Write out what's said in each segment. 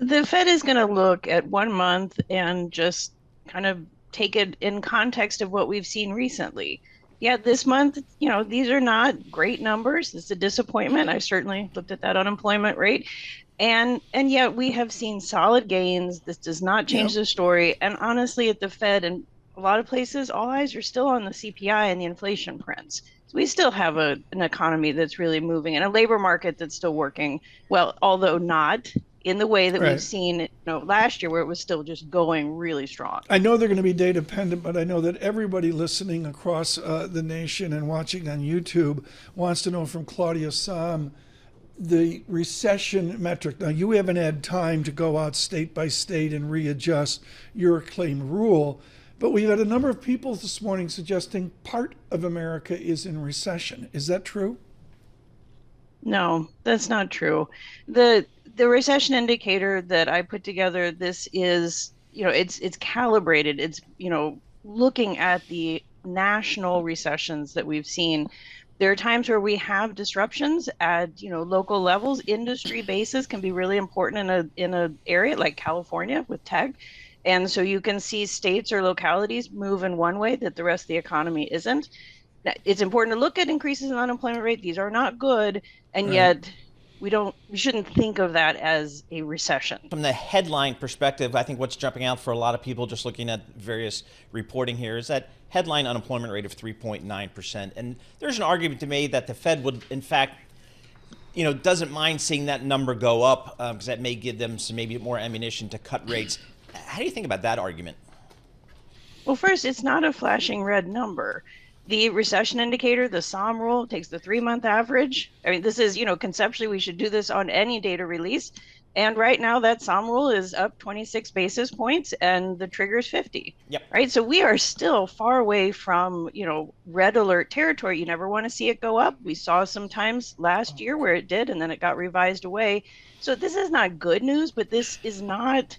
The Fed is going to look at 1 month and just kind of take it in context of what we've seen recently. Yeah, this month, these are not great numbers. It's a disappointment. I certainly looked at that unemployment rate. And yet we have seen solid gains. This does not change Yep. the story. And honestly, at the Fed and a lot of places, all eyes are still on the CPI and the inflation prints. So we still have an economy that's really moving and a labor market that's still working well, although not in the way that we've Right. seen last year where it was still just going really strong. I know they're going to be day dependent, but I know that everybody listening across the nation and watching on YouTube wants to know from Claudia Sahm the recession metric. Now, you haven't had time to go out state by state and readjust your claim rule, but we've had a number of people this morning suggesting part of America is in recession. Is that true? No, that's not true. The recession indicator that I put together, this is, it's calibrated. It's, looking at the national recessions that we've seen. There are times where we have disruptions at, local levels. Industry bases can be really important in a area like California with tech. And so you can see states or localities move in one way that the rest of the economy isn't. It's important to look at increases in unemployment rate. These are not good, and Right. yet we shouldn't think of that as a recession. From the headline perspective, I think what's jumping out for a lot of people just looking at various reporting here is that headline unemployment rate of 3.9%. And there's an argument to be made that the Fed would, in fact, doesn't mind seeing that number go up because that may give them some maybe more ammunition to cut rates. How do you think about that argument? Well, first, it's not a flashing red number. The recession indicator, the Sahm rule, takes the 3-month average. I mean, this is, conceptually, we should do this on any data release. And right now, that Sahm rule is up 26 basis points and the trigger is 50. Yep. Right. So we are still far away from, red alert territory. You never want to see it go up. We saw some times last year where it did, and then it got revised away. So this is not good news, but this is not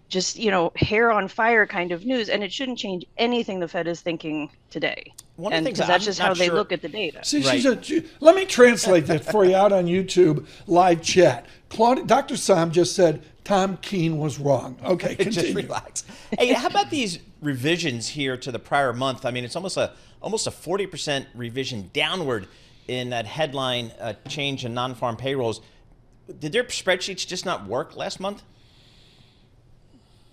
just, hair on fire kind of news. And it shouldn't change anything the Fed is thinking today. One of the things Because that's just how they look at the data. See, Right. let me translate that for you out on YouTube live chat. Dr. Sahm just said Tom Keene was wrong. Okay, Just continue. relax. Hey, how about these revisions here to the prior month? I mean, it's almost a 40% revision downward in that headline change in non-farm payrolls. Did their spreadsheets just not work last month?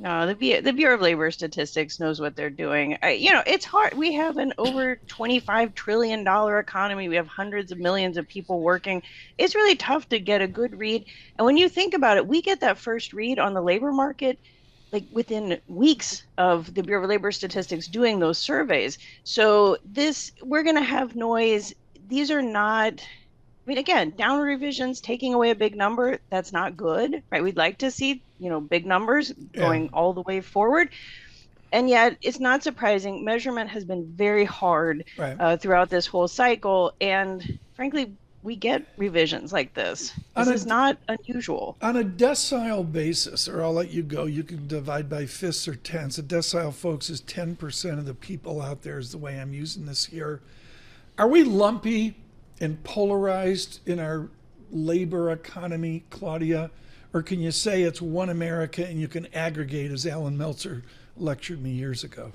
No, the Bureau of Labor Statistics knows what they're doing. It's hard. We have an over $25 trillion economy. We have hundreds of millions of people working. It's really tough to get a good read. And when you think about it, we get that first read on the labor market like within weeks of the Bureau of Labor Statistics doing those surveys. So we're going to have noise. These are not, I mean, again, downward revisions, taking away a big number, that's not good, right? We'd like to see, big numbers going all the way forward. And yet it's not surprising. Measurement has been very hard Right. throughout this whole cycle. And frankly, we get revisions like this. This is not unusual. On a decile basis, or I'll let you go, you can divide by fifths or tenths. A decile, folks, is 10% of the people out there, is the way I'm using this here. Are we lumpy and polarized in our labor economy, Claudia? Or can you say it's one America and you can aggregate, as Alan Meltzer lectured me years ago?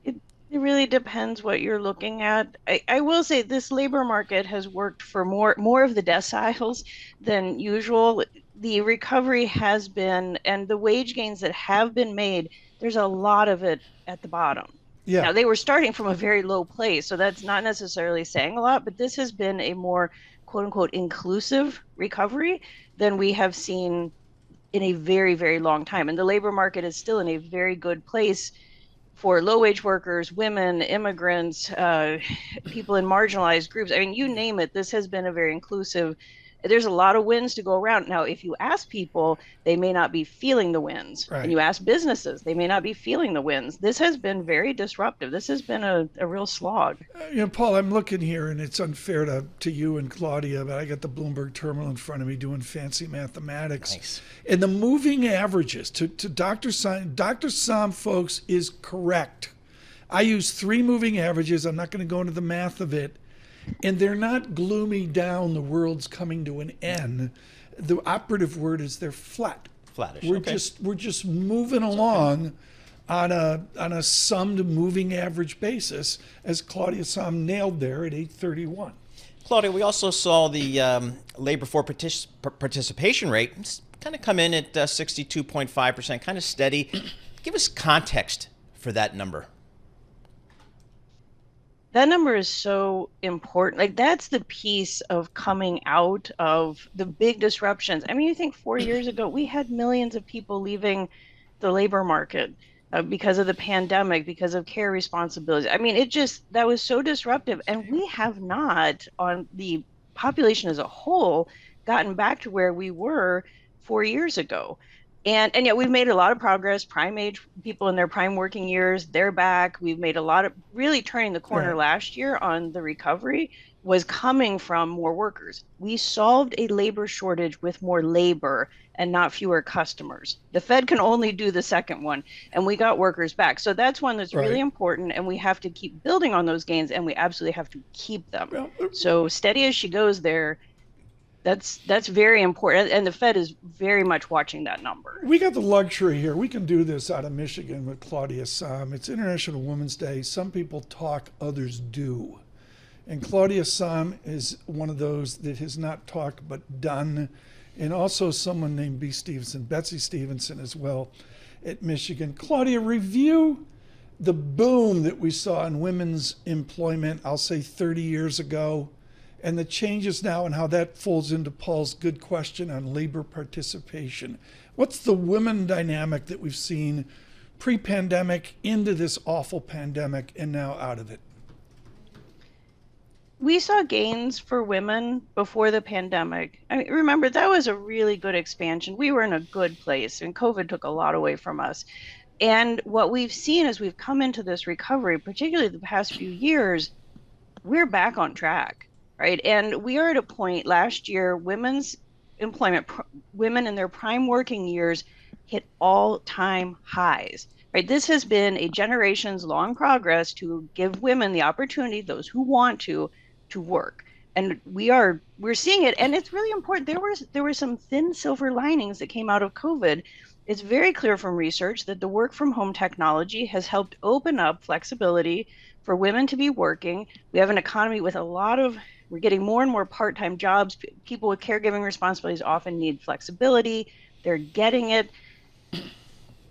It really depends what you're looking at. I will say this labor market has worked for more of the deciles than usual. The recovery has been, and the wage gains that have been made, there's a lot of it at the bottom. Yeah. Now, they were starting from a very low place, so that's not necessarily saying a lot, but this has been a more quote unquote inclusive recovery than we have seen in a very, very long time. And the labor market is still in a very good place for low wage workers, women, immigrants, people in marginalized groups. I mean, you name it, this has been a very inclusive. There's a lot of wins to go around. Now, if you ask people, they may not be feeling the wins. Right. And you ask businesses, they may not be feeling the wins. This has been very disruptive. This has been a real slog. Paul, I'm looking here, and it's unfair to you and Claudia, but I got the Bloomberg terminal in front of me doing fancy mathematics. Nice. And the moving averages to Dr. Sahm, folks, is correct. I use 3 moving averages. I'm not going to go into the math of it. And they're not gloomy down, the world's coming to an end. the operative word is they're flat. Flattish. We're just moving along on a summed moving average basis, as Claudia Sahm nailed there at 831. Claudia, we also saw the labor force participation rate kind of come in at 62.5%, kind of steady. Give us context for that number. That number is so important. Like, that's the piece of coming out of the big disruptions. I mean, you think 4 years ago, we had millions of people leaving the labor market because of the pandemic, because of care responsibilities. I mean, that was so disruptive. And we have not, on the population as a whole, gotten back to where we were 4 years ago. And yet we've made a lot of progress. Prime age people in their prime working years, they're back. We've made a lot of really turning the corner. Last year on the recovery was coming from more workers. We solved a labor shortage with more labor and not fewer customers. The Fed can only do the second one, and we got workers back. So that's one that's really important, and we have to keep building on those gains, and we absolutely have to keep them. So steady as she goes there. That's very important, and the Fed is very much watching that number. We got the luxury here. We can do this out of Michigan with Claudia Sahm. It's International Women's Day. Some people talk, others do. And Claudia Sahm is one of those that has not talked but done. And also someone named Betsy Stevenson as well at Michigan. Claudia, review the boom that we saw in women's employment, I'll say 30 years ago, and the changes now and how that folds into Paul's good question on labor participation. What's the women dynamic that we've seen pre-pandemic into this awful pandemic and now out of it? We saw gains for women before the pandemic. I mean, remember, that was a really good expansion. We were in a good place, and COVID took a lot away from us. And what we've seen as we've come into this recovery, particularly the past few years, we're back on track. Right. And we are at a point last year, women's employment, women in their prime working years hit all-time highs. Right. This has been a generations long progress to give women the opportunity, those who want to work. And we're seeing it. And it's really important. There were some thin silver linings that came out of COVID. It's very clear from research that the work from home technology has helped open up flexibility for women to be working. We have an economy with we're getting more and more part-time jobs. People with caregiving responsibilities often need flexibility. They're getting it.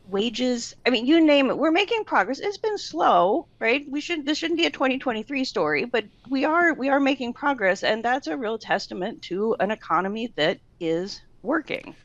Wages, I mean, you name it. We're making progress. It's been slow, right? This shouldn't be a 2023 story, but we are making progress, and that's a real testament to an economy that is working.